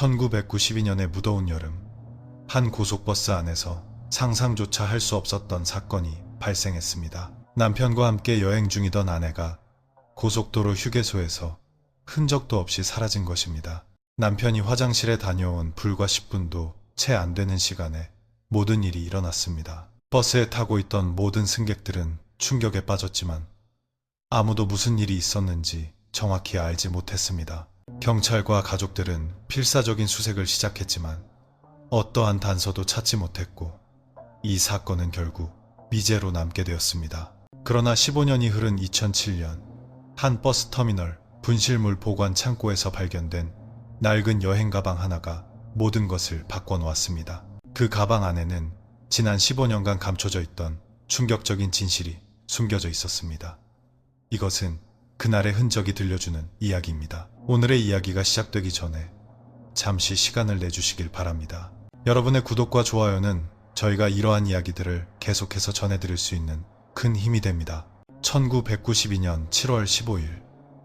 1992년의 무더운 여름, 한 고속버스 안에서 상상조차 할 수 없었던 사건이 발생했습니다. 남편과 함께 여행 중이던 아내가 고속도로 휴게소에서 흔적도 없이 사라진 것입니다. 남편이 화장실에 다녀온 불과 10분도 채 안 되는 시간에 모든 일이 일어났습니다. 버스에 타고 있던 모든 승객들은 충격에 빠졌지만 아무도 무슨 일이 있었는지 정확히 알지 못했습니다. 경찰과 가족들은 필사적인 수색을 시작했지만 어떠한 단서도 찾지 못했고 이 사건은 결국 미제로 남게 되었습니다. 그러나 15년이 흐른 2007년 한 버스터미널 분실물 보관 창고에서 발견된 낡은 여행 가방 하나가 모든 것을 바꿔놓았습니다. 그 가방 안에는 지난 15년간 감춰져 있던 충격적인 진실이 숨겨져 있었습니다. 이것은 그날의 흔적이 들려주는 이야기입니다. 오늘의 이야기가 시작되기 전에 잠시 시간을 내주시길 바랍니다. 여러분의 구독과 좋아요는 저희가 이러한 이야기들을 계속해서 전해드릴 수 있는 큰 힘이 됩니다. 1992년 7월 15일,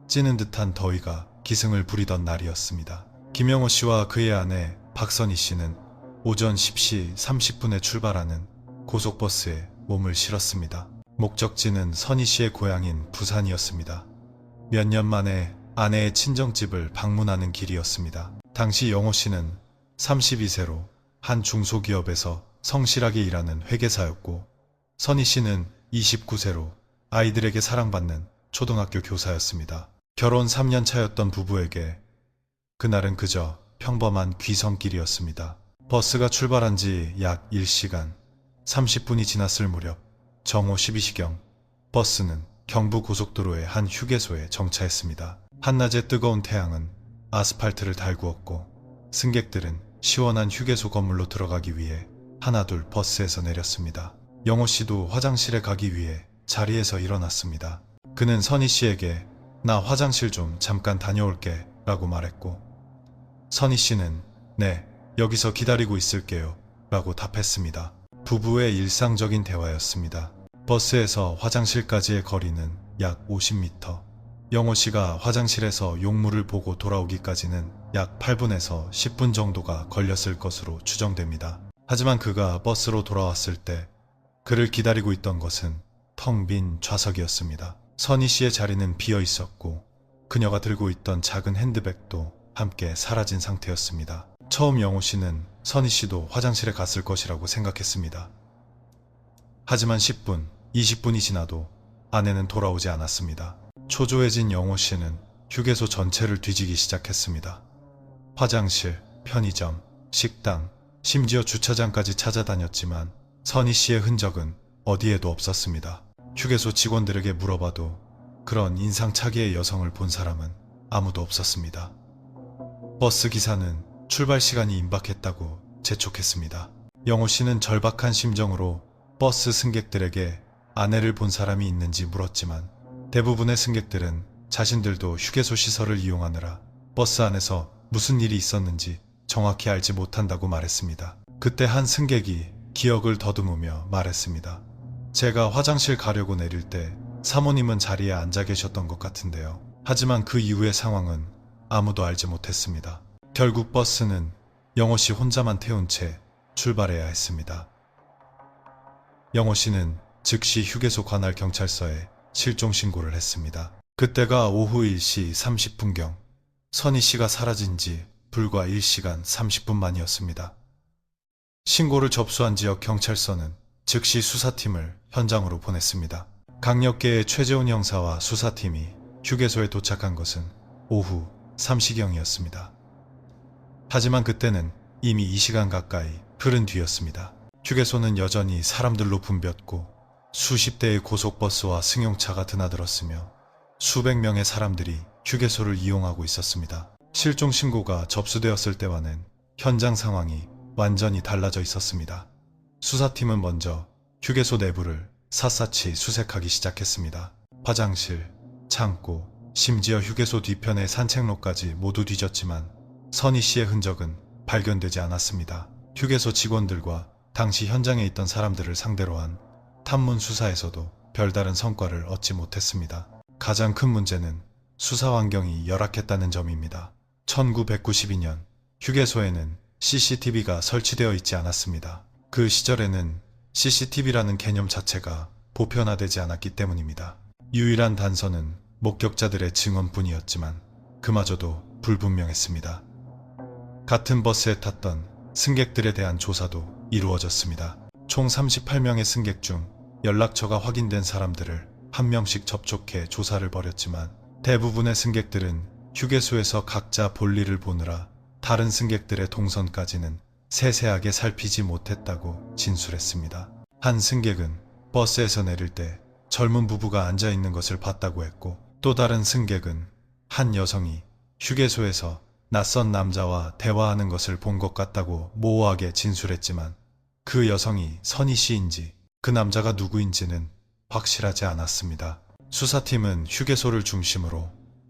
찌는 듯한 더위가 기승을 부리던 날이었습니다. 김영호 씨와 그의 아내 박선희 씨는 오전 10시 30분에 출발하는 고속버스에 몸을 실었습니다. 목적지는 선희 씨의 고향인 부산이었습니다. 몇 년 만에 아내의 친정집을 방문하는 길이었습니다. 당시 영호 씨는 32세로 한 중소기업에서 성실하게 일하는 회계사였고, 선희 씨는 29세로 아이들에게 사랑받는 초등학교 교사였습니다. 결혼 3년 차였던 부부에게 그날은 그저 평범한 귀성길이었습니다. 버스가 출발한 지 약 1시간 30분이 지났을 무렵 정오 12시경 버스는 경부고속도로의 한 휴게소에 정차했습니다. 한낮의 뜨거운 태양은 아스팔트를 달구었고 승객들은 시원한 휴게소 건물로 들어가기 위해 하나둘 버스에서 내렸습니다. 영호 씨도 화장실에 가기 위해 자리에서 일어났습니다. 그는 선희 씨에게 나 화장실 좀 잠깐 다녀올게 라고 말했고, 선희 씨는 네, 여기서 기다리고 있을게요 라고 답했습니다. 부부의 일상적인 대화였습니다. 버스에서 화장실까지의 거리는 약 50m. 영호 씨가 화장실에서 용물을 보고 돌아오기까지는 약 8분에서 10분 정도가 걸렸을 것으로 추정됩니다. 하지만 그가 버스로 돌아왔을 때 그를 기다리고 있던 것은 텅 빈 좌석이었습니다. 선희 씨의 자리는 비어 있었고 그녀가 들고 있던 작은 핸드백도 함께 사라진 상태였습니다. 처음 영호 씨는 선희 씨도 화장실에 갔을 것이라고 생각했습니다. 하지만 10분, 20분이 지나도 아내는 돌아오지 않았습니다. 초조해진 영호 씨는 휴게소 전체를 뒤지기 시작했습니다. 화장실, 편의점, 식당, 심지어 주차장까지 찾아다녔지만 선희 씨의 흔적은 어디에도 없었습니다. 휴게소 직원들에게 물어봐도 그런 인상착의의 여성을 본 사람은 아무도 없었습니다. 버스 기사는 출발 시간이 임박했다고 재촉했습니다. 영호 씨는 절박한 심정으로 버스 승객들에게 아내를 본 사람이 있는지 물었지만 대부분의 승객들은 자신들도 휴게소 시설을 이용하느라 버스 안에서 무슨 일이 있었는지 정확히 알지 못한다고 말했습니다. 그때 한 승객이 기억을 더듬으며 말했습니다. 제가 화장실 가려고 내릴 때 사모님은 자리에 앉아 계셨던 것 같은데요. 하지만 그 이후의 상황은 아무도 알지 못했습니다. 결국 버스는 영호 씨 혼자만 태운 채 출발해야 했습니다. 영호 씨는 즉시 휴게소 관할 경찰서에 실종 신고를 했습니다. 그때가 오후 1시 30분경 선희 씨가 사라진 지 불과 1시간 30분 만이었습니다. 신고를 접수한 지역 경찰서는 즉시 수사팀을 현장으로 보냈습니다. 강력계의 최재훈 형사와 수사팀이 휴게소에 도착한 것은 오후 3시경이었습니다. 하지만 그때는 이미 2시간 가까이 흐른 뒤였습니다. 휴게소는 여전히 사람들로 붐볐고 수십 대의 고속버스와 승용차가 드나들었으며 수백 명의 사람들이 휴게소를 이용하고 있었습니다. 실종 신고가 접수되었을 때와는 현장 상황이 완전히 달라져 있었습니다. 수사팀은 먼저 휴게소 내부를 샅샅이 수색하기 시작했습니다. 화장실, 창고, 심지어 휴게소 뒤편의 산책로까지 모두 뒤졌지만 선희 씨의 흔적은 발견되지 않았습니다. 휴게소 직원들과 당시 현장에 있던 사람들을 상대로 한 탐문 수사에서도 별다른 성과를 얻지 못했습니다. 가장 큰 문제는 수사 환경이 열악했다는 점입니다. 1992년 휴게소에는 CCTV가 설치되어 있지 않았습니다. 그 시절에는 CCTV라는 개념 자체가 보편화되지 않았기 때문입니다. 유일한 단서는 목격자들의 증언뿐이었지만 그마저도 불분명했습니다. 같은 버스에 탔던 승객들에 대한 조사도 이루어졌습니다. 총 38명의 승객 중 연락처가 확인된 사람들을 한 명씩 접촉해 조사를 벌였지만 대부분의 승객들은 휴게소에서 각자 볼일을 보느라 다른 승객들의 동선까지는 세세하게 살피지 못했다고 진술했습니다. 한 승객은 버스에서 내릴 때 젊은 부부가 앉아 있는 것을 봤다고 했고, 또 다른 승객은 한 여성이 휴게소에서 낯선 남자와 대화하는 것을 본 것 같다고 모호하게 진술했지만 그 여성이 선희 씨인지 그 남자가 누구인지는 확실하지 않았습니다. 수사팀은 휴게소를 중심으로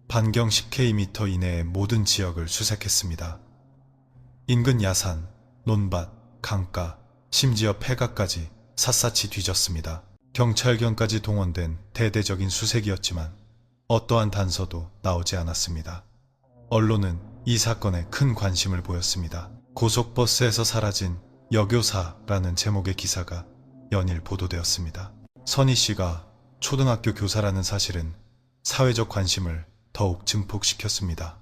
반경 10km 이내의 모든 지역을 수색했습니다. 인근 야산, 논밭, 강가, 심지어 폐가까지 샅샅이 뒤졌습니다. 경찰견까지 동원된 대대적인 수색이었지만 어떠한 단서도 나오지 않았습니다. 언론은 이 사건에 큰 관심을 보였습니다. 고속버스에서 사라진 여교사라는 제목의 기사가 연일 보도되었습니다. 선희 씨가 초등학교 교사라는 사실은 사회적 관심을 더욱 증폭시켰습니다.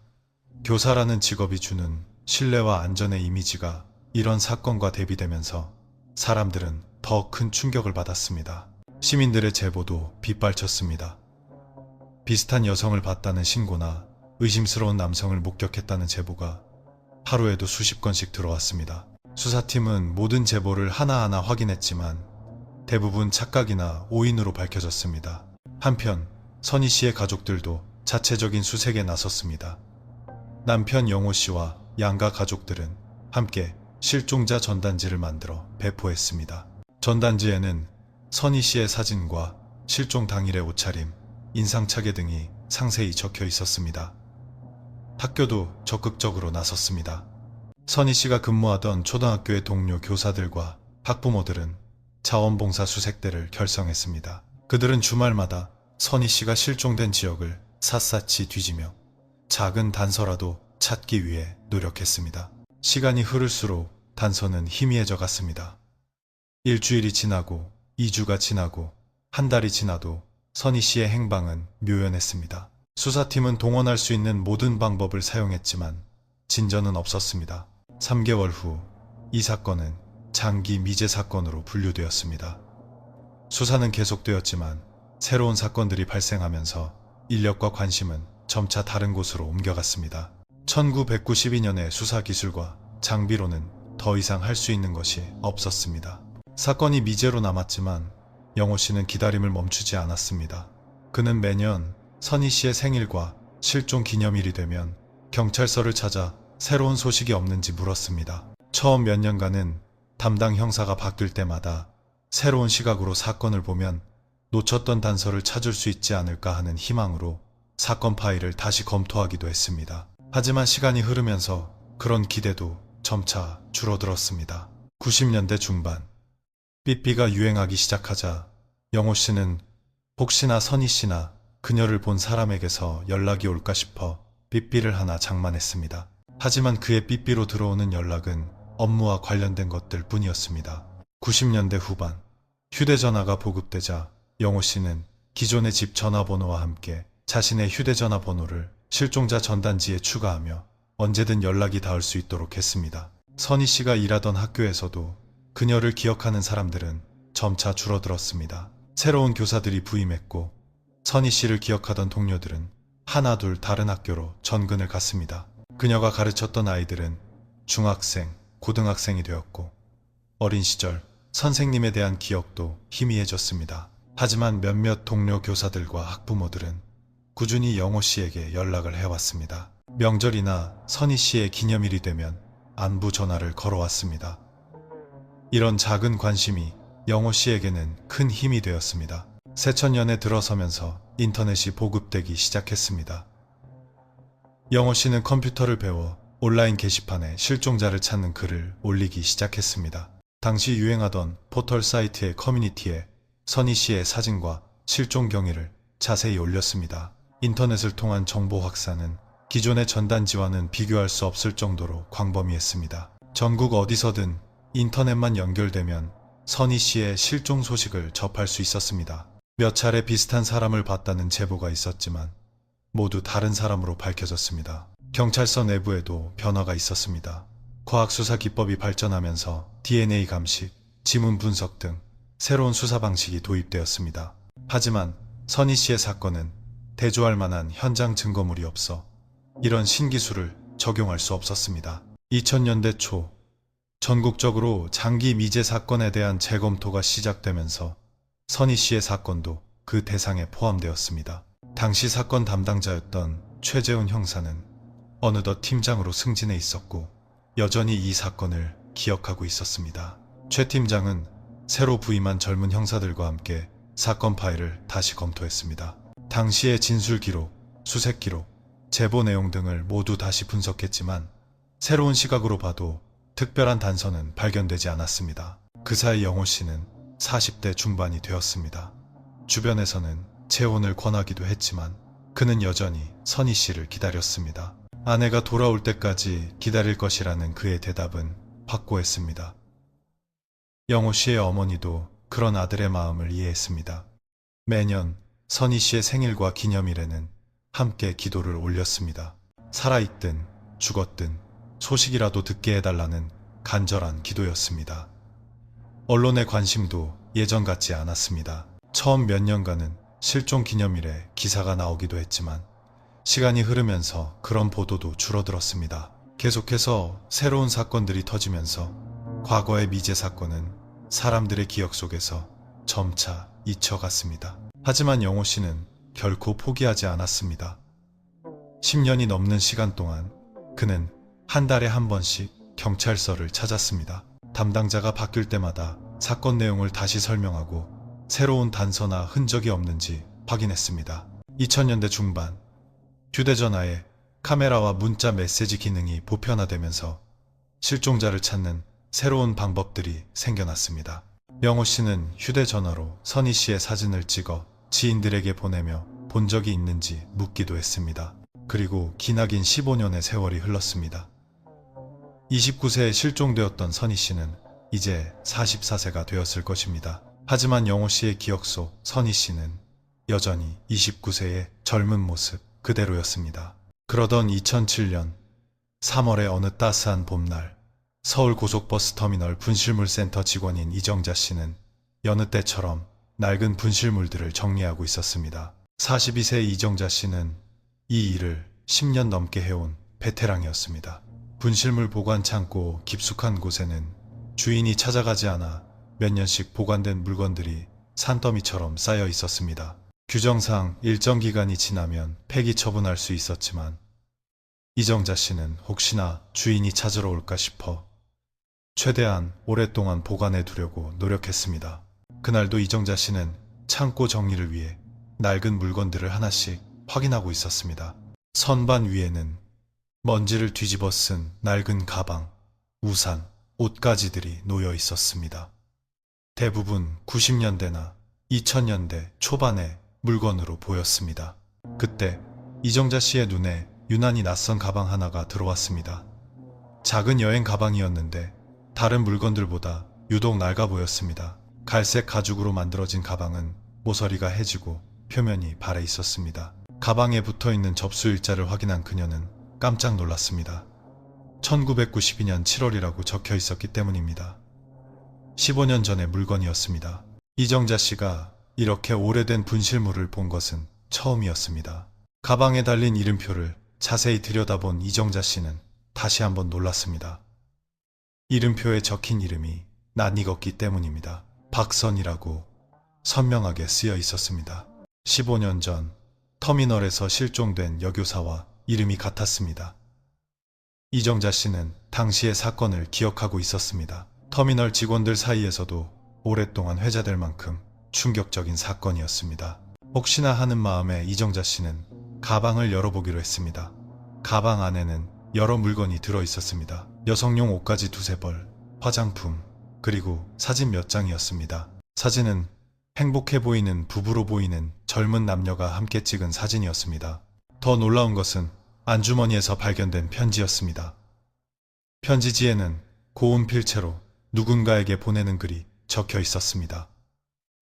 교사라는 직업이 주는 신뢰와 안전의 이미지가 이런 사건과 대비되면서 사람들은 더 큰 충격을 받았습니다. 시민들의 제보도 빗발쳤습니다. 비슷한 여성을 봤다는 신고나 의심스러운 남성을 목격했다는 제보가 하루에도 수십 건씩 들어왔습니다. 수사팀은 모든 제보를 하나하나 확인했지만 대부분 착각이나 오인으로 밝혀졌습니다. 한편 선희 씨의 가족들도 자체적인 수색에 나섰습니다. 남편 영호 씨와 양가 가족들은 함께 실종자 전단지를 만들어 배포했습니다. 전단지에는 선희 씨의 사진과 실종 당일의 옷차림, 인상착의 등이 상세히 적혀 있었습니다. 학교도 적극적으로 나섰습니다. 선희 씨가 근무하던 초등학교의 동료 교사들과 학부모들은 자원봉사 수색대를 결성했습니다. 그들은 주말마다 선희 씨가 실종된 지역을 샅샅이 뒤지며 작은 단서라도 찾기 위해 노력했습니다. 시간이 흐를수록 단서는 희미해져 갔습니다. 일주일이 지나고 2주가 지나고 한 달이 지나도 선희 씨의 행방은 묘연했습니다. 수사팀은 동원할 수 있는 모든 방법을 사용했지만 진전은 없었습니다. 3개월 후 이 사건은 장기 미제 사건으로 분류되었습니다. 수사는 계속되었지만 새로운 사건들이 발생하면서 인력과 관심은 점차 다른 곳으로 옮겨갔습니다. 1992년의 수사 기술과 장비로는 더 이상 할 수 있는 것이 없었습니다. 사건이 미제로 남았지만 영호 씨는 기다림을 멈추지 않았습니다. 그는 매년 선희 씨의 생일과 실종 기념일이 되면 경찰서를 찾아 새로운 소식이 없는지 물었습니다. 처음 몇 년간은 담당 형사가 바뀔 때마다 새로운 시각으로 사건을 보면 놓쳤던 단서를 찾을 수 있지 않을까 하는 희망으로 사건 파일을 다시 검토하기도 했습니다. 하지만 시간이 흐르면서 그런 기대도 점차 줄어들었습니다. 90년대 중반 삐삐가 유행하기 시작하자 영호 씨는 혹시나 선희 씨나 그녀를 본 사람에게서 연락이 올까 싶어 삐삐를 하나 장만했습니다. 하지만 그의 삐삐로 들어오는 연락은 업무와 관련된 것들 뿐이었습니다. 90년대 후반 휴대전화가 보급되자 영호 씨는 기존의 집 전화번호와 함께 자신의 휴대전화 번호를 실종자 전단지에 추가하며 언제든 연락이 닿을 수 있도록 했습니다. 선희 씨가 일하던 학교에서도 그녀를 기억하는 사람들은 점차 줄어들었습니다. 새로운 교사들이 부임했고 선희 씨를 기억하던 동료들은 하나둘 다른 학교로 전근을 갔습니다. 그녀가 가르쳤던 아이들은 중학생, 고등학생이 되었고 어린 시절 선생님에 대한 기억도 희미해졌습니다. 하지만 몇몇 동료 교사들과 학부모들은 꾸준히 영호 씨에게 연락을 해왔습니다. 명절이나 선희 씨의 기념일이 되면 안부 전화를 걸어왔습니다. 이런 작은 관심이 영호 씨에게는 큰 힘이 되었습니다. 새천년에 들어서면서 인터넷이 보급되기 시작했습니다. 영호 씨는 컴퓨터를 배워 온라인 게시판에 실종자를 찾는 글을 올리기 시작했습니다. 당시 유행하던 포털 사이트의 커뮤니티에 선희 씨의 사진과 실종 경위를 자세히 올렸습니다. 인터넷을 통한 정보 확산은 기존의 전단지와는 비교할 수 없을 정도로 광범위했습니다. 전국 어디서든 인터넷만 연결되면 선희 씨의 실종 소식을 접할 수 있었습니다. 몇 차례 비슷한 사람을 봤다는 제보가 있었지만 모두 다른 사람으로 밝혀졌습니다. 경찰서 내부에도 변화가 있었습니다. 과학수사 기법이 발전하면서 DNA 감식, 지문 분석 등 새로운 수사 방식이 도입되었습니다. 하지만 선희 씨의 사건은 대조할 만한 현장 증거물이 없어 이런 신기술을 적용할 수 없었습니다. 2000년대 초 전국적으로 장기 미제 사건에 대한 재검토가 시작되면서 선희 씨의 사건도 그 대상에 포함되었습니다. 당시 사건 담당자였던 최재훈 형사는 어느덧 팀장으로 승진해 있었고 여전히 이 사건을 기억하고 있었습니다. 최 팀장은 새로 부임한 젊은 형사들과 함께 사건 파일을 다시 검토했습니다. 당시의 진술 기록, 수색 기록, 제보 내용 등을 모두 다시 분석했지만 새로운 시각으로 봐도 특별한 단서는 발견되지 않았습니다. 그 사이 영호 씨는 40대 중반이 되었습니다. 주변에서는 재혼을 권하기도 했지만 그는 여전히 선희 씨를 기다렸습니다. 아내가 돌아올 때까지 기다릴 것이라는 그의 대답은 확고했습니다. 영호 씨의 어머니도 그런 아들의 마음을 이해했습니다. 매년 선희 씨의 생일과 기념일에는 함께 기도를 올렸습니다. 살아있든 죽었든 소식이라도 듣게 해달라는 간절한 기도였습니다. 언론의 관심도 예전 같지 않았습니다. 처음 몇 년간은 실종 기념일에 기사가 나오기도 했지만 시간이 흐르면서 그런 보도도 줄어들었습니다. 계속해서 새로운 사건들이 터지면서 과거의 미제 사건은 사람들의 기억 속에서 점차 잊혀갔습니다. 하지만 영호 씨는 결코 포기하지 않았습니다. 10년이 넘는 시간 동안 그는 한 달에 한 번씩 경찰서를 찾았습니다. 담당자가 바뀔 때마다 사건 내용을 다시 설명하고 새로운 단서나 흔적이 없는지 확인했습니다. 2000년대 중반 휴대전화에 카메라와 문자 메시지 기능이 보편화되면서 실종자를 찾는 새로운 방법들이 생겨났습니다. 영호 씨는 휴대전화로 선희 씨의 사진을 찍어 지인들에게 보내며 본 적이 있는지 묻기도 했습니다. 그리고 기나긴 15년의 세월이 흘렀습니다. 29세에 실종되었던 선희 씨는 이제 44세가 되었을 것입니다. 하지만 영호 씨의 기억 속 선희 씨는 여전히 29세의 젊은 모습 그대로였습니다. 그러던 2007년 3월의 어느 따스한 봄날, 서울 고속버스 터미널 분실물센터 직원인 이정자 씨는 여느 때처럼 낡은 분실물들을 정리하고 있었습니다. 42세 이정자 씨는 이 일을 10년 넘게 해온 베테랑이었습니다. 분실물 보관 창고 깊숙한 곳에는 주인이 찾아가지 않아 몇 년씩 보관된 물건들이 산더미처럼 쌓여 있었습니다. 규정상 일정 기간이 지나면 폐기 처분할 수 있었지만 이정자 씨는 혹시나 주인이 찾으러 올까 싶어 최대한 오랫동안 보관해 두려고 노력했습니다. 그날도 이정자 씨는 창고 정리를 위해 낡은 물건들을 하나씩 확인하고 있었습니다. 선반 위에는 먼지를 뒤집어 쓴 낡은 가방, 우산, 옷가지들이 놓여 있었습니다. 대부분 90년대나 2000년대 초반의 물건으로 보였습니다. 그때 이정자 씨의 눈에 유난히 낯선 가방 하나가 들어왔습니다. 작은 여행 가방이었는데 다른 물건들보다 유독 낡아 보였습니다. 갈색 가죽으로 만들어진 가방은 모서리가 해지고 표면이 발해 있었습니다. 가방에 붙어있는 접수 일자를 확인한 그녀는 깜짝 놀랐습니다. 1992년 7월이라고 적혀 있었기 때문입니다. 15년 전의 물건이었습니다. 이정자 씨가 이렇게 오래된 분실물을 본 것은 처음이었습니다. 가방에 달린 이름표를 자세히 들여다본 이정자 씨는 다시 한번 놀랐습니다. 이름표에 적힌 이름이 낯익었기 때문입니다. 박선이라고 선명하게 쓰여 있었습니다. 15년 전 터미널에서 실종된 여교사와 이름이 같았습니다. 이정자 씨는 당시의 사건을 기억하고 있었습니다. 터미널 직원들 사이에서도 오랫동안 회자될 만큼 충격적인 사건이었습니다. 혹시나 하는 마음에 이정자 씨는 가방을 열어보기로 했습니다. 가방 안에는 여러 물건이 들어 있었습니다. 여성용 옷가지 두세 벌, 화장품, 그리고 사진 몇 장이었습니다. 사진은 행복해 보이는 부부로 보이는 젊은 남녀가 함께 찍은 사진이었습니다. 더 놀라운 것은 안주머니에서 발견된 편지였습니다. 편지지에는 고운 필체로 누군가에게 보내는 글이 적혀 있었습니다.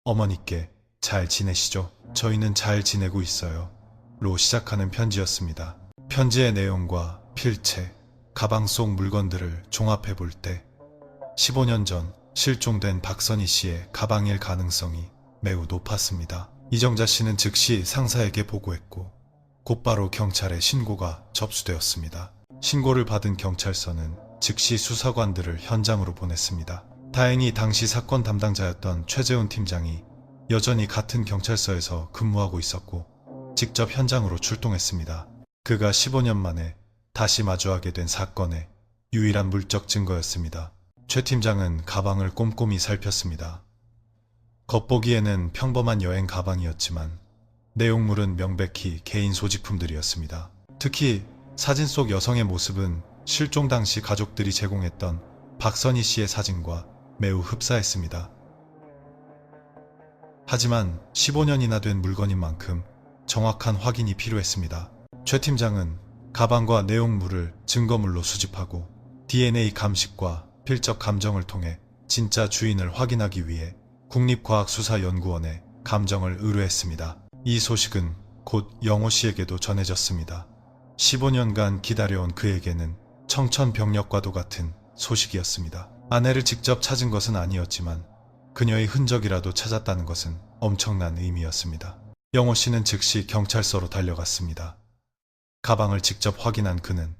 어머니께 잘 지내시죠? 저희는 잘 지내고 있어요. 로 시작하는 편지였습니다. 편지의 내용과 필체, 가방 속 물건들을 종합해 볼 때 15년 전 실종된 박선희 씨의 가방일 가능성이 매우 높았습니다. 이정자 씨는 즉시 상사에게 보고했고 곧바로 경찰에 신고가 접수되었습니다. 신고를 받은 경찰서는 즉시 수사관들을 현장으로 보냈습니다. 다행히 당시 사건 담당자였던 최재훈 팀장이 여전히 같은 경찰서에서 근무하고 있었고 직접 현장으로 출동했습니다. 그가 15년 만에 다시 마주하게 된 사건의 유일한 물적 증거였습니다. 최 팀장은 가방을 꼼꼼히 살폈습니다. 겉보기에는 평범한 여행 가방이었지만 내용물은 명백히 개인 소지품들이었습니다. 특히 사진 속 여성의 모습은 실종 당시 가족들이 제공했던 박선희 씨의 사진과 매우 흡사했습니다. 하지만 15년이나 된 물건인 만큼 정확한 확인이 필요했습니다. 최 팀장은 가방과 내용물을 증거물로 수집하고 DNA 감식과 필적 감정을 통해 진짜 주인을 확인하기 위해 국립과학수사연구원에 감정을 의뢰했습니다. 이 소식은 곧 영호 씨에게도 전해졌습니다. 15년간 기다려온 그에게는 청천벽력과도 같은 소식이었습니다. 아내를 직접 찾은 것은 아니었지만 그녀의 흔적이라도 찾았다는 것은 엄청난 의미였습니다. 영호 씨는 즉시 경찰서로 달려갔습니다. 가방을 직접 확인한 그는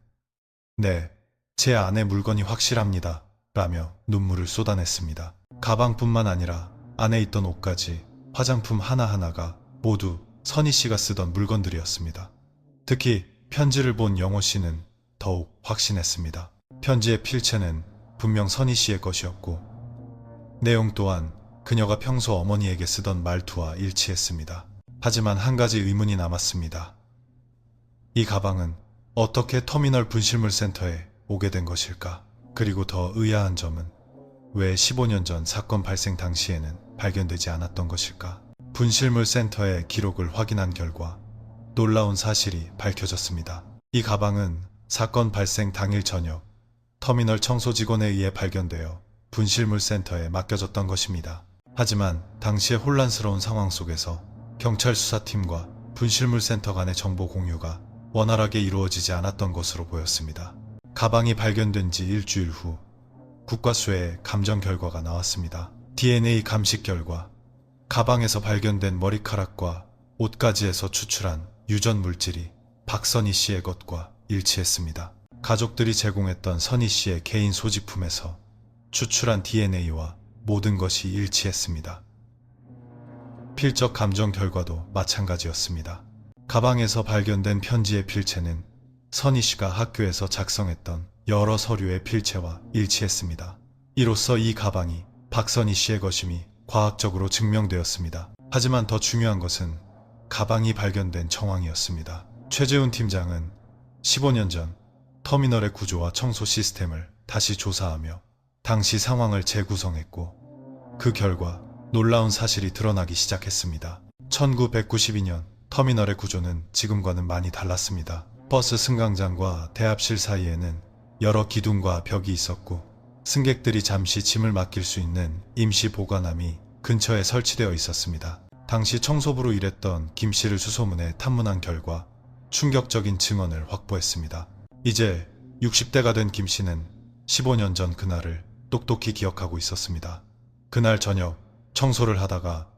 네, 제 아내 물건이 확실합니다. 라며 눈물을 쏟아냈습니다. 가방뿐만 아니라 안에 있던 옷까지 화장품 하나하나가 모두 선희 씨가 쓰던 물건들이었습니다. 특히 편지를 본 영호 씨는 더욱 확신했습니다. 편지의 필체는 분명 선희 씨의 것이었고 내용 또한 그녀가 평소 어머니에게 쓰던 말투와 일치했습니다. 하지만 한 가지 의문이 남았습니다. 이 가방은 어떻게 터미널 분실물 센터에 오게 된 것일까? 그리고 더 의아한 점은 왜 15년 전 사건 발생 당시에는 발견되지 않았던 것일까? 분실물 센터의 기록을 확인한 결과 놀라운 사실이 밝혀졌습니다. 이 가방은 사건 발생 당일 저녁 터미널 청소 직원에 의해 발견되어 분실물 센터에 맡겨졌던 것입니다. 하지만 당시의 혼란스러운 상황 속에서 경찰 수사팀과 분실물 센터 간의 정보 공유가 원활하게 이루어지지 않았던 것으로 보였습니다. 가방이 발견된 지 일주일 후 국과수의 감정 결과가 나왔습니다. DNA 감식 결과 가방에서 발견된 머리카락과 옷가지에서 추출한 유전 물질이 박선희 씨의 것과 일치했습니다. 가족들이 제공했던 선희 씨의 개인 소지품에서 추출한 DNA와 모든 것이 일치했습니다. 필적 감정 결과도 마찬가지였습니다. 가방에서 발견된 편지의 필체는 선희 씨가 학교에서 작성했던 여러 서류의 필체와 일치했습니다. 이로써 이 가방이 박선희 씨의 것임이 과학적으로 증명되었습니다. 하지만 더 중요한 것은 가방이 발견된 정황이었습니다. 최재훈 팀장은 15년 전 터미널의 구조와 청소 시스템을 다시 조사하며 당시 상황을 재구성했고 그 결과 놀라운 사실이 드러나기 시작했습니다. 1992년 터미널의 구조는 지금과는 많이 달랐습니다. 버스 승강장과 대합실 사이에는 여러 기둥과 벽이 있었고 승객들이 잠시 짐을 맡길 수 있는 임시 보관함이 근처에 설치되어 있었습니다. 당시 청소부로 일했던 김 씨를 수소문해 탐문한 결과 충격적인 증언을 확보했습니다. 이제 60대가 된 김 씨는 15년 전 그날을 똑똑히 기억하고 있었습니다. 그날 저녁 청소를 하다가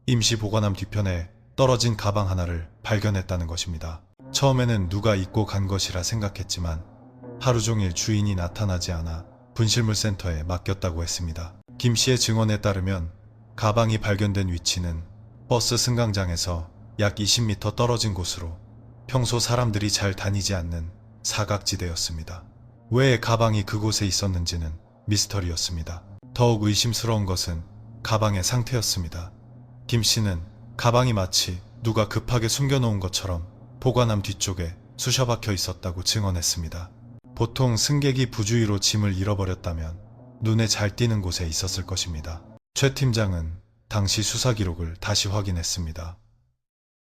임시 보관함 뒤편에 떨어진 가방 하나를 발견했다는 것입니다. 처음에는 누가 잊고 간 것이라 생각했지만 하루 종일 주인이 나타나지 않아 분실물 센터에 맡겼다고 했습니다. 김 씨의 증언에 따르면 가방이 발견된 위치는 버스 승강장에서 약 20m 떨어진 곳으로 평소 사람들이 잘 다니지 않는 사각지대였습니다. 왜 가방이 그곳에 있었는지는 미스터리였습니다. 더욱 의심스러운 것은 가방의 상태였습니다. 김 씨는 가방이 마치 누가 급하게 숨겨놓은 것처럼 보관함 뒤쪽에 쑤셔박혀 있었다고 증언했습니다. 보통 승객이 부주의로 짐을 잃어버렸다면 눈에 잘 띄는 곳에 있었을 것입니다. 최 팀장은 당시 수사 기록을 다시 확인했습니다.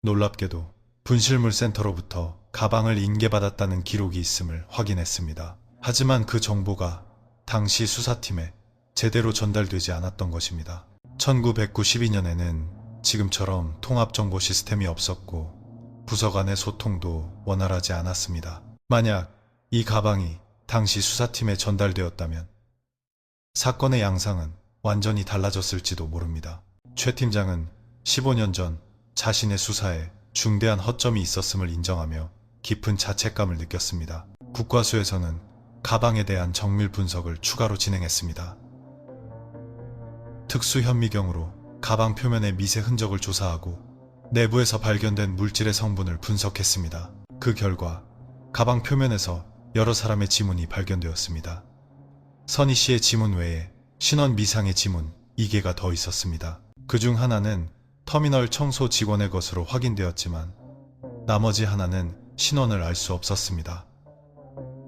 놀랍게도 분실물 센터로부터 가방을 인계받았다는 기록이 있음을 확인했습니다. 하지만 그 정보가 당시 수사팀에 제대로 전달되지 않았던 것입니다. 1992년에는 지금처럼 통합정보 시스템이 없었고 부서 간의 소통도 원활하지 않았습니다. 만약 이 가방이 당시 수사팀에 전달되었다면 사건의 양상은 완전히 달라졌을지도 모릅니다. 최 팀장은 15년 전 자신의 수사에 중대한 허점이 있었음을 인정하며 깊은 자책감을 느꼈습니다. 국과수에서는 가방에 대한 정밀 분석을 추가로 진행했습니다. 특수 현미경으로 가방 표면의 미세 흔적을 조사하고 내부에서 발견된 물질의 성분을 분석했습니다. 그 결과 가방 표면에서 여러 사람의 지문이 발견되었습니다. 선희 씨의 지문 외에 신원 미상의 지문 2개가 더 있었습니다. 그중 하나는 터미널 청소 직원의 것으로 확인되었지만 나머지 하나는 신원을 알 수 없었습니다.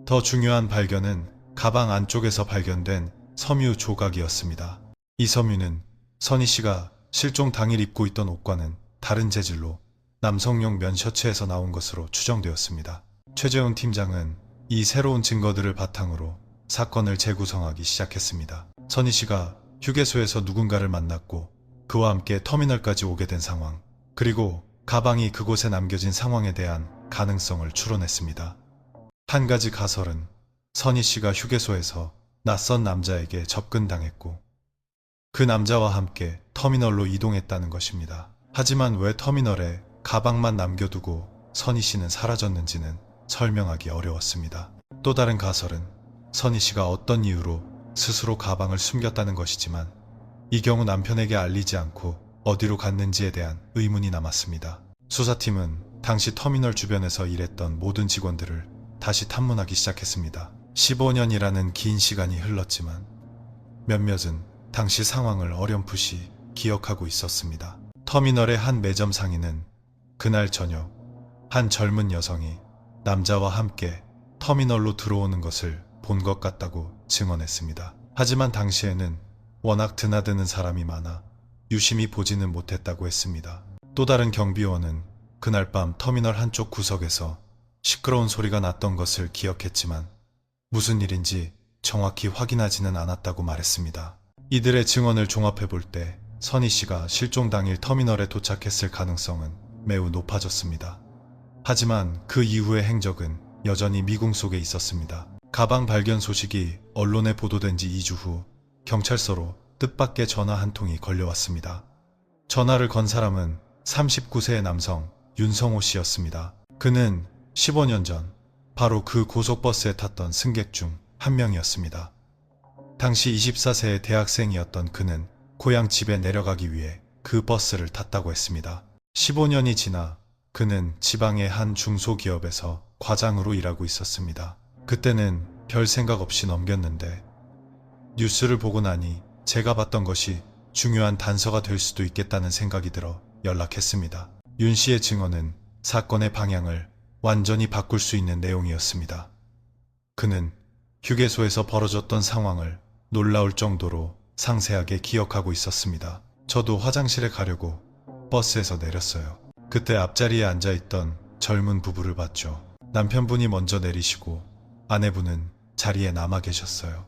더 중요한 발견은 가방 안쪽에서 발견된 섬유 조각이었습니다. 이 섬유는 선희 씨가 실종 당일 입고 있던 옷과는 다른 재질로 남성용 면 셔츠에서 나온 것으로 추정되었습니다. 최재훈 팀장은 이 새로운 증거들을 바탕으로 사건을 재구성하기 시작했습니다. 선희 씨가 휴게소에서 누군가를 만났고 그와 함께 터미널까지 오게 된 상황, 그리고 가방이 그곳에 남겨진 상황에 대한 가능성을 추론했습니다. 한 가지 가설은 선희 씨가 휴게소에서 낯선 남자에게 접근당했고 그 남자와 함께 터미널로 이동했다는 것입니다. 하지만 왜 터미널에 가방만 남겨두고 선희 씨는 사라졌는지는 설명하기 어려웠습니다. 또 다른 가설은 선희 씨가 어떤 이유로 스스로 가방을 숨겼다는 것이지만 이 경우 남편에게 알리지 않고 어디로 갔는지에 대한 의문이 남았습니다. 수사팀은 당시 터미널 주변에서 일했던 모든 직원들을 다시 탐문하기 시작했습니다. 15년이라는 긴 시간이 흘렀지만 몇몇은 당시 상황을 어렴풋이 기억하고 있었습니다. 터미널의 한 매점 상인은 그날 저녁 한 젊은 여성이 남자와 함께 터미널로 들어오는 것을 본 것 같다고 증언했습니다. 하지만 당시에는 워낙 드나드는 사람이 많아 유심히 보지는 못했다고 했습니다. 또 다른 경비원은 그날 밤 터미널 한쪽 구석에서 시끄러운 소리가 났던 것을 기억했지만 무슨 일인지 정확히 확인하지는 않았다고 말했습니다. 이들의 증언을 종합해 볼 때 선희 씨가 실종 당일 터미널에 도착했을 가능성은 매우 높아졌습니다. 하지만 그 이후의 행적은 여전히 미궁 속에 있었습니다. 가방 발견 소식이 언론에 보도된 지 2주 후 경찰서로 뜻밖의 전화 한 통이 걸려왔습니다. 전화를 건 사람은 39세의 남성 윤성호 씨였습니다. 그는 15년 전 바로 그 고속버스에 탔던 승객 중 한 명이었습니다. 당시 24세의 대학생이었던 그는 고향 집에 내려가기 위해 그 버스를 탔다고 했습니다. 15년이 지나 그는 지방의 한 중소기업에서 과장으로 일하고 있었습니다. 그때는 별 생각 없이 넘겼는데 뉴스를 보고 나니 제가 봤던 것이 중요한 단서가 될 수도 있겠다는 생각이 들어 연락했습니다. 윤 씨의 증언은 사건의 방향을 완전히 바꿀 수 있는 내용이었습니다. 그는 휴게소에서 벌어졌던 상황을 놀라울 정도로 상세하게 기억하고 있었습니다. 저도 화장실에 가려고 버스에서 내렸어요. 그때 앞자리에 앉아있던 젊은 부부를 봤죠. 남편분이 먼저 내리시고 아내분은 자리에 남아 계셨어요.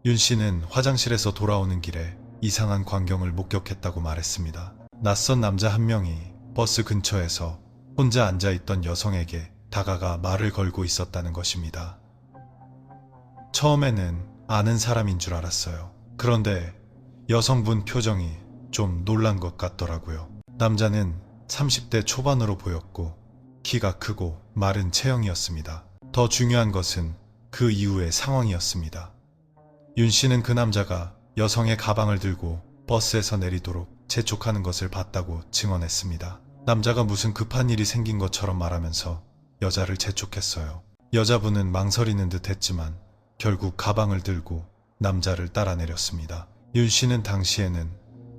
윤 씨는 화장실에서 돌아오는 길에 이상한 광경을 목격했다고 말했습니다. 낯선 남자 한 명이 버스 근처에서 혼자 앉아있던 여성에게 다가가 말을 걸고 있었다는 것입니다. 처음에는 아는 사람인 줄 알았어요. 그런데 여성분 표정이 좀 놀란 것 같더라고요. 남자는 30대 초반으로 보였고 키가 크고 마른 체형이었습니다. 더 중요한 것은 그 이후의 상황이었습니다. 윤 씨는 그 남자가 여성의 가방을 들고 버스에서 내리도록 재촉하는 것을 봤다고 증언했습니다. 남자가 무슨 급한 일이 생긴 것처럼 말하면서 여자를 재촉했어요. 여자분은 망설이는 듯 했지만 결국 가방을 들고 남자를 따라 내렸습니다. 윤 씨는 당시에는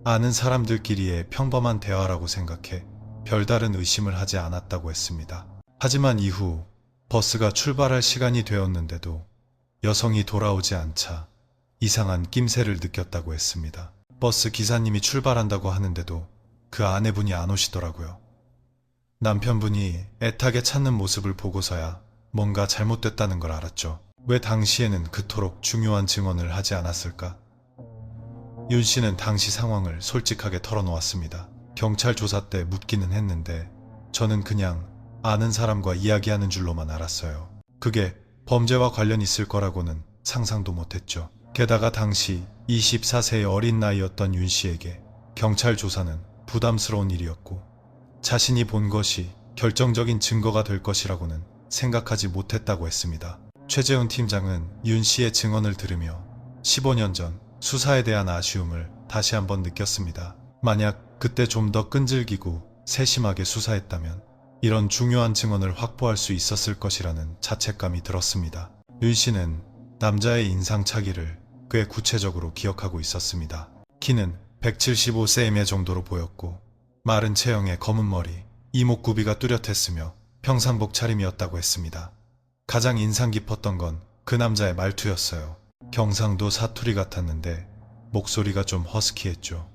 아는 사람들끼리의 평범한 대화라고 생각해 별다른 의심을 하지 않았다고 했습니다. 하지만 이후 버스가 출발할 시간이 되었는데도 여성이 돌아오지 않자 이상한 낌새를 느꼈다고 했습니다. 버스 기사님이 출발한다고 하는데도 그 아내분이 안 오시더라고요. 남편분이 애타게 찾는 모습을 보고서야 뭔가 잘못됐다는 걸 알았죠. 왜 당시에는 그토록 중요한 증언을 하지 않았을까? 윤 씨는 당시 상황을 솔직하게 털어놓았습니다. 경찰 조사 때 묻기는 했는데 저는 그냥 아는 사람과 이야기하는 줄로만 알았어요. 그게 범죄와 관련 있을 거라고는 상상도 못했죠. 게다가 당시 24세의 어린 나이였던 윤 씨에게 경찰 조사는 부담스러운 일이었고 자신이 본 것이 결정적인 증거가 될 것이라고는 생각하지 못했다고 했습니다. 최재훈 팀장은 윤 씨의 증언을 들으며 15년 전 수사에 대한 아쉬움을 다시 한번 느꼈습니다. 만약 그때 좀 더 끈질기고 세심하게 수사했다면 이런 중요한 증언을 확보할 수 있었을 것이라는 자책감이 들었습니다. 윤 씨는 남자의 인상착의를 꽤 구체적으로 기억하고 있었습니다. 키는 175cm 정도로 보였고 마른 체형에 검은 머리, 이목구비가 뚜렷했으며 평상복 차림이었다고 했습니다. 가장 인상 깊었던 건 그 남자의 말투였어요. 경상도 사투리 같았는데 목소리가 좀 허스키했죠.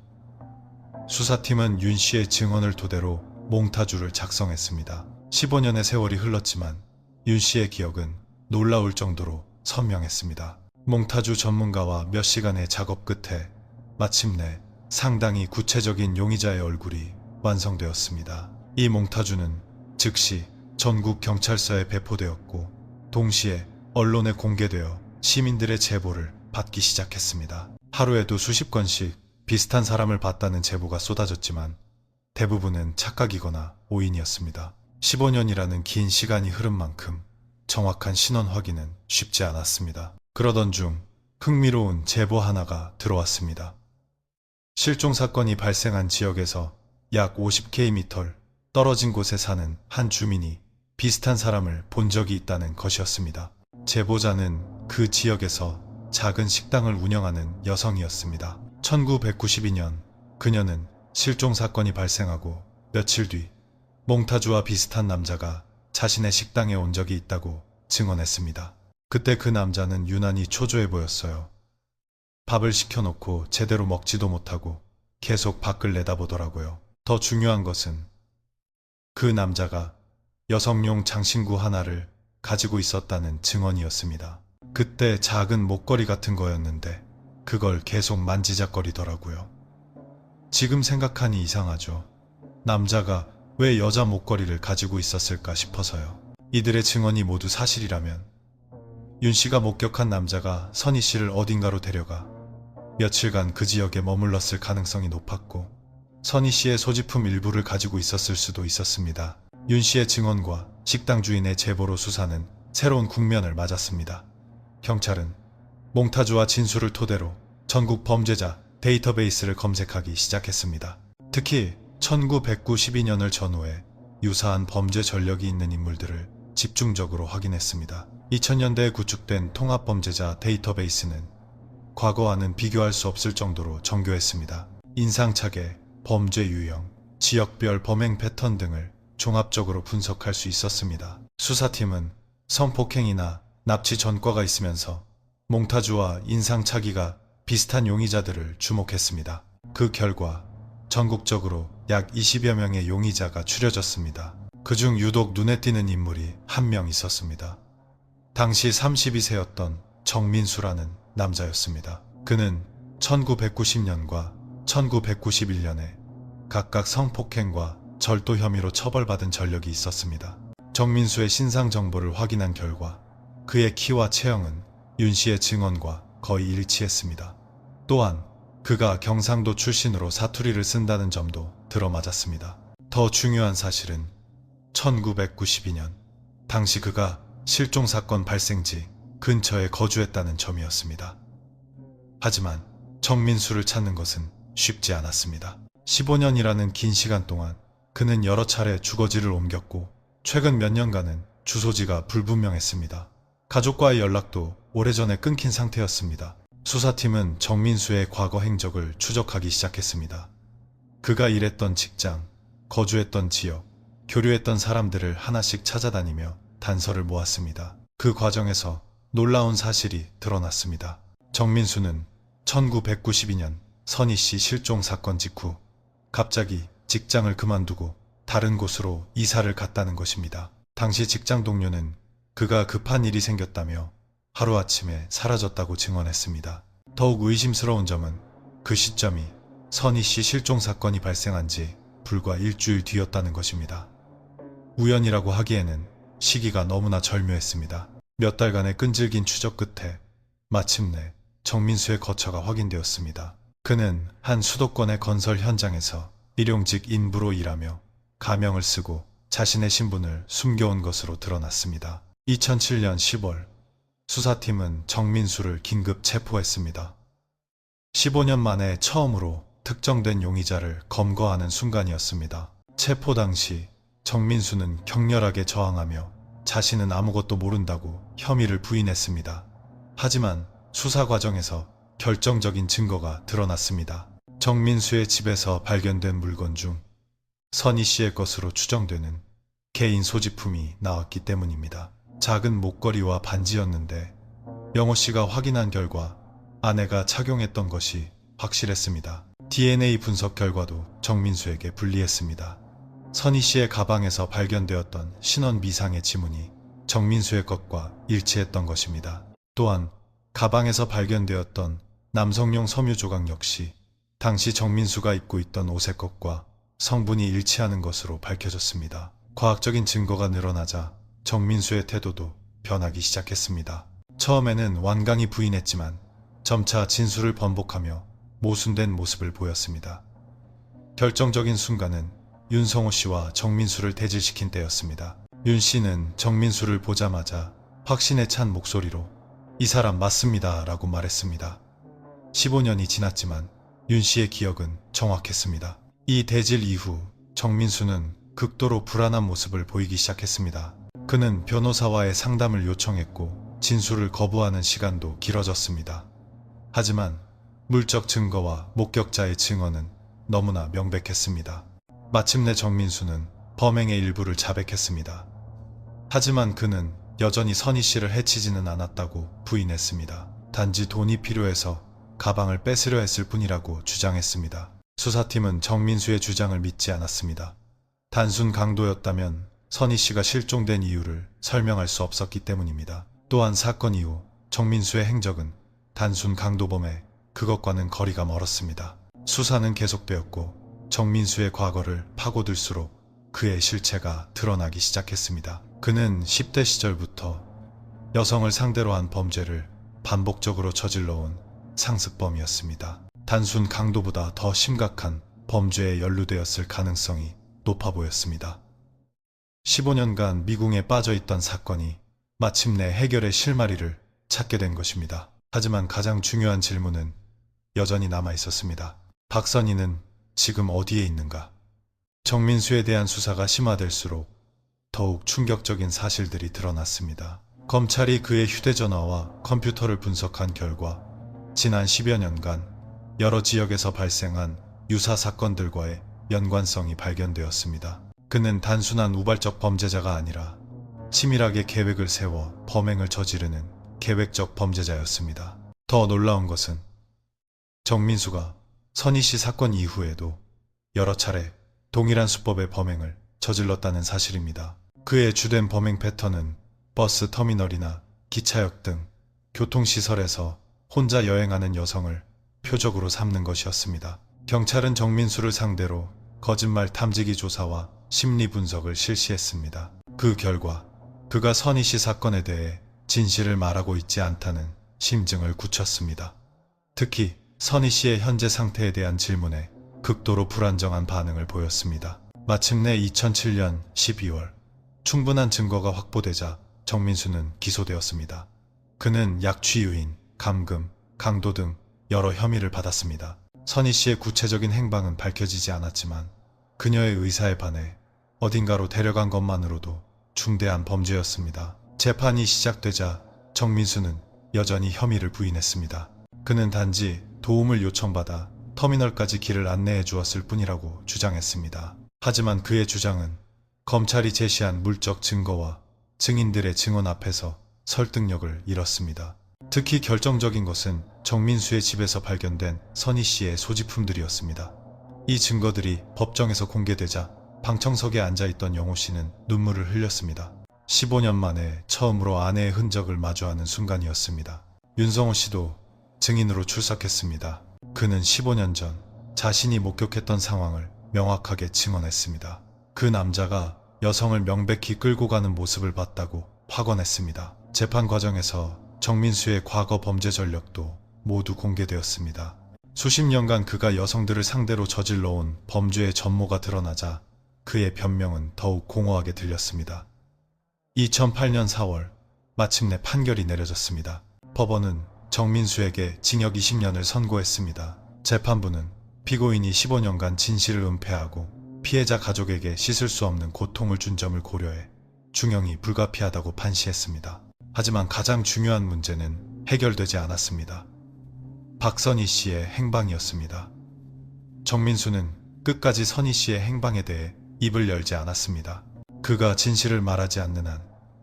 수사팀은 윤 씨의 증언을 토대로 몽타주를 작성했습니다. 15년의 세월이 흘렀지만 윤 씨의 기억은 놀라울 정도로 선명했습니다. 몽타주 전문가와 몇 시간의 작업 끝에 마침내 상당히 구체적인 용의자의 얼굴이 완성되었습니다. 이 몽타주는 즉시 전국 경찰서에 배포되었고 동시에 언론에 공개되어 시민들의 제보를 받기 시작했습니다. 하루에도 수십 건씩 비슷한 사람을 봤다는 제보가 쏟아졌지만 대부분은 착각이거나 오인이었습니다. 15년이라는 긴 시간이 흐른 만큼 정확한 신원 확인은 쉽지 않았습니다. 그러던 중 흥미로운 제보 하나가 들어왔습니다. 실종 사건이 발생한 지역에서 약 50km 떨어진 곳에 사는 한 주민이 비슷한 사람을 본 적이 있다는 것이었습니다. 제보자는 그 지역에서 작은 식당을 운영하는 여성이었습니다. 1992년 그녀는 실종 사건이 발생하고 며칠 뒤 몽타주와 비슷한 남자가 자신의 식당에 온 적이 있다고 증언했습니다. 그때 그 남자는 유난히 초조해 보였어요. 밥을 시켜놓고 제대로 먹지도 못하고 계속 밖을 내다보더라고요. 더 중요한 것은 그 남자가 여성용 장신구 하나를 가지고 있었다는 증언이었습니다. 그때 작은 목걸이 같은 거였는데 그걸 계속 만지작거리더라고요. 지금 생각하니 이상하죠. 남자가 왜 여자 목걸이를 가지고 있었을까 싶어서요. 이들의 증언이 모두 사실이라면 윤 씨가 목격한 남자가 선희 씨를 어딘가로 데려가 며칠간 그 지역에 머물렀을 가능성이 높았고 선희 씨의 소지품 일부를 가지고 있었을 수도 있었습니다. 윤 씨의 증언과 식당 주인의 제보로 수사는 새로운 국면을 맞았습니다. 경찰은 몽타주와 진술을 토대로 전국 범죄자 데이터베이스를 검색하기 시작했습니다. 특히 1992년을 전후해 유사한 범죄 전력이 있는 인물들을 집중적으로 확인했습니다. 2000년대에 구축된 통합범죄자 데이터베이스는 과거와는 비교할 수 없을 정도로 정교했습니다. 인상착의, 범죄 유형, 지역별 범행 패턴 등을 종합적으로 분석할 수 있었습니다. 수사팀은 성폭행이나 납치 전과가 있으면서 몽타주와 인상착의가 비슷한 용의자들을 주목했습니다. 그 결과 전국적으로 약 20여 명의 용의자가 추려졌습니다. 그중 유독 눈에 띄는 인물이 한 명 있었습니다. 당시 32세였던 정민수라는 남자였습니다. 그는 1990년과 1991년에 각각 성폭행과 절도 혐의로 처벌받은 전력이 있었습니다. 정민수의 신상 정보를 확인한 결과 그의 키와 체형은 윤 씨의 증언과 거의 일치했습니다. 또한 그가 경상도 출신으로 사투리를 쓴다는 점도 들어맞았습니다. 더 중요한 사실은 1992년 당시 그가 실종사건 발생지 근처에 거주했다는 점이었습니다. 하지만 정민수를 찾는 것은 쉽지 않았습니다. 15년이라는 긴 시간 동안 그는 여러 차례 주거지를 옮겼고 최근 몇 년간은 주소지가 불분명했습니다. 가족과의 연락도 오래전에 끊긴 상태였습니다. 수사팀은 정민수의 과거 행적을 추적하기 시작했습니다. 그가 일했던 직장, 거주했던 지역, 교류했던 사람들을 하나씩 찾아다니며 단서를 모았습니다. 그 과정에서 놀라운 사실이 드러났습니다. 정민수는 1992년 선희 씨 실종 사건 직후 갑자기 직장을 그만두고 다른 곳으로 이사를 갔다는 것입니다. 당시 직장 동료는 그가 급한 일이 생겼다며 하루아침에 사라졌다고 증언했습니다. 더욱 의심스러운 점은 그 시점이 선희 씨 실종 사건이 발생한 지 불과 일주일 뒤였다는 것입니다. 우연이라고 하기에는 시기가 너무나 절묘했습니다. 몇 달간의 끈질긴 추적 끝에 마침내 정민수의 거처가 확인되었습니다. 그는 한 수도권의 건설 현장에서 일용직 인부로 일하며 가명을 쓰고 자신의 신분을 숨겨온 것으로 드러났습니다. 2007년 10월 수사팀은 정민수를 긴급 체포했습니다. 15년 만에 처음으로 특정된 용의자를 검거하는 순간이었습니다. 체포 당시 정민수는 격렬하게 저항하며 자신은 아무것도 모른다고 혐의를 부인했습니다. 하지만 수사 과정에서 결정적인 증거가 드러났습니다. 정민수의 집에서 발견된 물건 중 선희 씨의 것으로 추정되는 개인 소지품이 나왔기 때문입니다. 작은 목걸이와 반지였는데 영호 씨가 확인한 결과 아내가 착용했던 것이 확실했습니다. DNA 분석 결과도 정민수에게 불리했습니다. 선희 씨의 가방에서 발견되었던 신원 미상의 지문이 정민수의 것과 일치했던 것입니다. 또한 가방에서 발견되었던 남성용 섬유 조각 역시 당시 정민수가 입고 있던 옷의 것과 성분이 일치하는 것으로 밝혀졌습니다. 과학적인 증거가 늘어나자 정민수의 태도도 변하기 시작했습니다. 처음에는 완강히 부인했지만 점차 진술을 번복하며 모순된 모습을 보였습니다. 결정적인 순간은 윤성호 씨와 정민수를 대질시킨 때였습니다. 윤 씨는 정민수를 보자마자 확신에 찬 목소리로 "이 사람 맞습니다" 라고 말했습니다. 15년이 지났지만 윤 씨의 기억은 정확했습니다. 이 대질 이후 정민수는 극도로 불안한 모습을 보이기 시작했습니다. 그는 변호사와의 상담을 요청했고 진술을 거부하는 시간도 길어졌습니다. 하지만 물적 증거와 목격자의 증언은 너무나 명백했습니다. 마침내 정민수는 범행의 일부를 자백했습니다. 하지만 그는 여전히 선희 씨를 해치지는 않았다고 부인했습니다. 단지 돈이 필요해서 가방을 뺏으려 했을 뿐이라고 주장했습니다. 수사팀은 정민수의 주장을 믿지 않았습니다. 단순 강도였다면 선희 씨가 실종된 이유를 설명할 수 없었기 때문입니다. 또한 사건 이후 정민수의 행적은 단순 강도범에 그것과는 거리가 멀었습니다. 수사는 계속되었고 정민수의 과거를 파고들수록 그의 실체가 드러나기 시작했습니다. 그는 10대 시절부터 여성을 상대로 한 범죄를 반복적으로 저질러온 상습범이었습니다. 단순 강도보다 더 심각한 범죄에 연루되었을 가능성이 높아 보였습니다. 15년간 미궁에 빠져있던 사건이 마침내 해결의 실마리를 찾게 된 것입니다. 하지만 가장 중요한 질문은 여전히 남아있었습니다. 박선희는 지금 어디에 있는가? 정민수에 대한 수사가 심화될수록 더욱 충격적인 사실들이 드러났습니다. 검찰이 그의 휴대전화와 컴퓨터를 분석한 결과 지난 10여 년간 여러 지역에서 발생한 유사 사건들과의 연관성이 발견되었습니다. 그는 단순한 우발적 범죄자가 아니라 치밀하게 계획을 세워 범행을 저지르는 계획적 범죄자였습니다. 더 놀라운 것은 정민수가 선희 씨 사건 이후에도 여러 차례 동일한 수법의 범행을 저질렀다는 사실입니다. 그의 주된 범행 패턴은 버스 터미널이나 기차역 등 교통시설에서 혼자 여행하는 여성을 표적으로 삼는 것이었습니다. 경찰은 정민수를 상대로 거짓말 탐지기 조사와 심리 분석을 실시했습니다. 그 결과 그가 선희 씨 사건에 대해 진실을 말하고 있지 않다는 심증을 굳혔습니다. 특히 선희 씨의 현재 상태에 대한 질문에 극도로 불안정한 반응을 보였습니다. 마침내 2007년 12월 충분한 증거가 확보되자 정민수는 기소되었습니다. 그는 약취유인, 감금, 강도 등 여러 혐의를 받았습니다. 선희 씨의 구체적인 행방은 밝혀지지 않았지만 그녀의 의사에 반해 어딘가로 데려간 것만으로도 중대한 범죄였습니다. 재판이 시작되자 정민수는 여전히 혐의를 부인했습니다. 그는 단지 도움을 요청받아 터미널까지 길을 안내해 주었을 뿐이라고 주장했습니다. 하지만 그의 주장은 검찰이 제시한 물적 증거와 증인들의 증언 앞에서 설득력을 잃었습니다. 특히 결정적인 것은 정민수의 집에서 발견된 선희 씨의 소지품들이었습니다. 이 증거들이 법정에서 공개되자 방청석에 앉아있던 영호 씨는 눈물을 흘렸습니다. 15년 만에 처음으로 아내의 흔적을 마주하는 순간이었습니다. 윤성호 씨도 증인으로 출석했습니다. 그는 15년 전 자신이 목격했던 상황을 명확하게 증언했습니다. 그 남자가 여성을 명백히 끌고 가는 모습을 봤다고 확언했습니다. 재판 과정에서 정민수의 과거 범죄 전력도 모두 공개되었습니다. 수십 년간 그가 여성들을 상대로 저질러온 범죄의 전모가 드러나자 그의 변명은 더욱 공허하게 들렸습니다. 2008년 4월 마침내 판결이 내려졌습니다. 법원은 정민수에게 징역 20년을 선고했습니다. 재판부는 피고인이 15년간 진실을 은폐하고 피해자 가족에게 씻을 수 없는 고통을 준 점을 고려해 중형이 불가피하다고 판시했습니다. 하지만 가장 중요한 문제는 해결되지 않았습니다. 박선희 씨의 행방이었습니다. 정민수는 끝까지 선희 씨의 행방에 대해 입을 열지 않았습니다. 그가 진실을 말하지 않는 한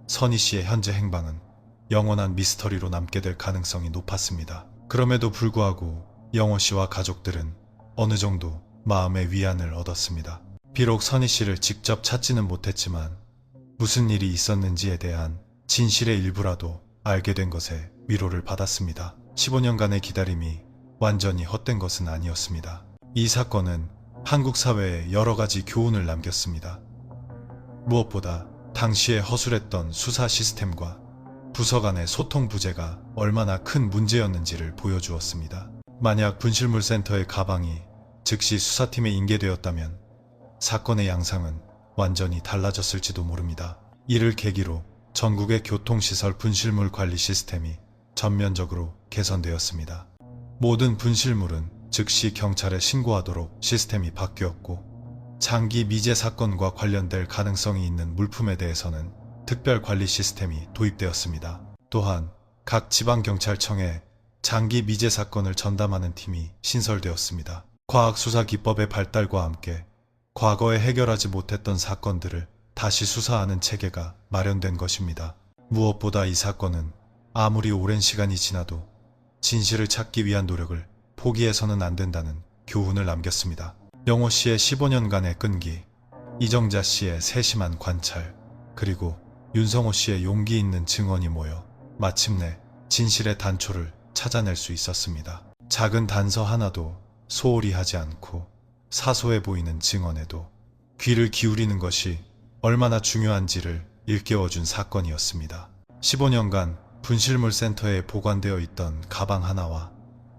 선희 씨의 현재 행방은 영원한 미스터리로 남게 될 가능성이 높았습니다. 그럼에도 불구하고 영호 씨와 가족들은 어느 정도 마음의 위안을 얻었습니다. 비록 선희 씨를 직접 찾지는 못했지만 무슨 일이 있었는지에 대한 진실의 일부라도 알게 된 것에 위로를 받았습니다. 15년간의 기다림이 완전히 헛된 것은 아니었습니다. 이 사건은 한국 사회에 여러 가지 교훈을 남겼습니다. 무엇보다 당시에 허술했던 수사 시스템과 부서 간의 소통 부재가 얼마나 큰 문제였는지를 보여주었습니다. 만약 분실물센터의 가방이 즉시 수사팀에 인계되었다면 사건의 양상은 완전히 달라졌을지도 모릅니다. 이를 계기로 전국의 교통시설 분실물 관리 시스템이 전면적으로 개선되었습니다. 모든 분실물은 즉시 경찰에 신고하도록 시스템이 바뀌었고 장기 미제 사건과 관련될 가능성이 있는 물품에 대해서는 특별관리 시스템이 도입되었습니다. 또한 각 지방경찰청에 장기 미제 사건을 전담하는 팀이 신설되었습니다. 과학수사기법의 발달과 함께 과거에 해결하지 못했던 사건들을 다시 수사하는 체계가 마련된 것입니다. 무엇보다 이 사건은 아무리 오랜 시간이 지나도 진실을 찾기 위한 노력을 포기해서는 안 된다는 교훈을 남겼습니다. 영호 씨의 15년간의 끈기, 이정자 씨의 세심한 관찰, 그리고 윤성호 씨의 용기 있는 증언이 모여 마침내 진실의 단초를 찾아낼 수 있었습니다. 작은 단서 하나도 소홀히 하지 않고 사소해 보이는 증언에도 귀를 기울이는 것이 얼마나 중요한지를 일깨워준 사건이었습니다. 15년간 분실물 센터에 보관되어 있던 가방 하나와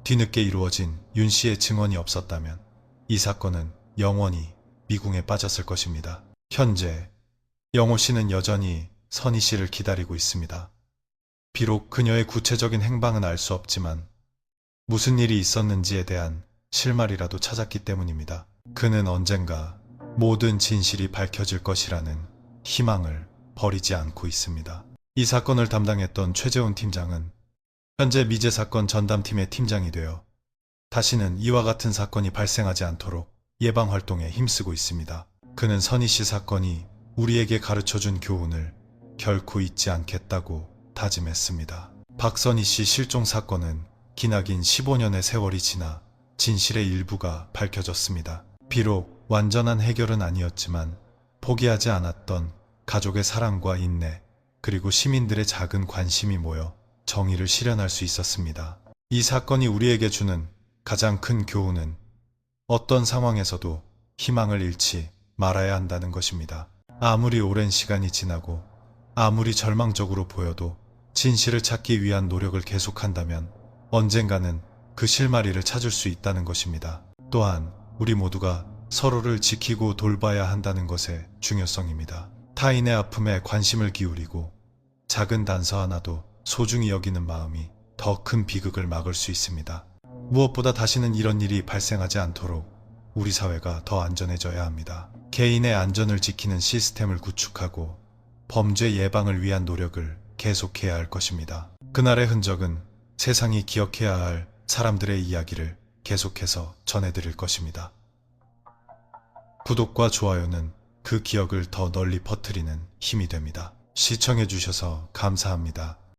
뒤늦게 이루어진 윤 씨의 증언이 없었다면 이 사건은 영원히 미궁에 빠졌을 것입니다. 현재 영호 씨는 여전히 선희 씨를 기다리고 있습니다. 비록 그녀의 구체적인 행방은 알 수 없지만 무슨 일이 있었는지에 대한 실마리라도 찾았기 때문입니다. 그는 언젠가 모든 진실이 밝혀질 것이라는 희망을 버리지 않고 있습니다. 이 사건을 담당했던 최재훈 팀장은 현재 미제 사건 전담팀의 팀장이 되어 다시는 이와 같은 사건이 발생하지 않도록 예방 활동에 힘쓰고 있습니다. 그는 선희 씨 사건이 우리에게 가르쳐준 교훈을 결코 잊지 않겠다고 다짐했습니다. 박선희 씨 실종 사건은 기나긴 15년의 세월이 지나 진실의 일부가 밝혀졌습니다. 비록 완전한 해결은 아니었지만 포기하지 않았던 가족의 사랑과 인내, 그리고 시민들의 작은 관심이 모여 정의를 실현할 수 있었습니다. 이 사건이 우리에게 주는 가장 큰 교훈은 어떤 상황에서도 희망을 잃지 말아야 한다는 것입니다. 아무리 오랜 시간이 지나고 아무리 절망적으로 보여도 진실을 찾기 위한 노력을 계속한다면 언젠가는 그 실마리를 찾을 수 있다는 것입니다. 또한 우리 모두가 서로를 지키고 돌봐야 한다는 것의 중요성입니다. 타인의 아픔에 관심을 기울이고 작은 단서 하나도 소중히 여기는 마음이 더 큰 비극을 막을 수 있습니다. 무엇보다 다시는 이런 일이 발생하지 않도록 우리 사회가 더 안전해져야 합니다. 개인의 안전을 지키는 시스템을 구축하고 범죄 예방을 위한 노력을 계속해야 할 것입니다. 그날의 흔적은 세상이 기억해야 할 사람들의 이야기를 계속해서 전해드릴 것입니다. 구독과 좋아요는 그 기억을 더 널리 퍼뜨리는 힘이 됩니다. 시청해주셔서 감사합니다.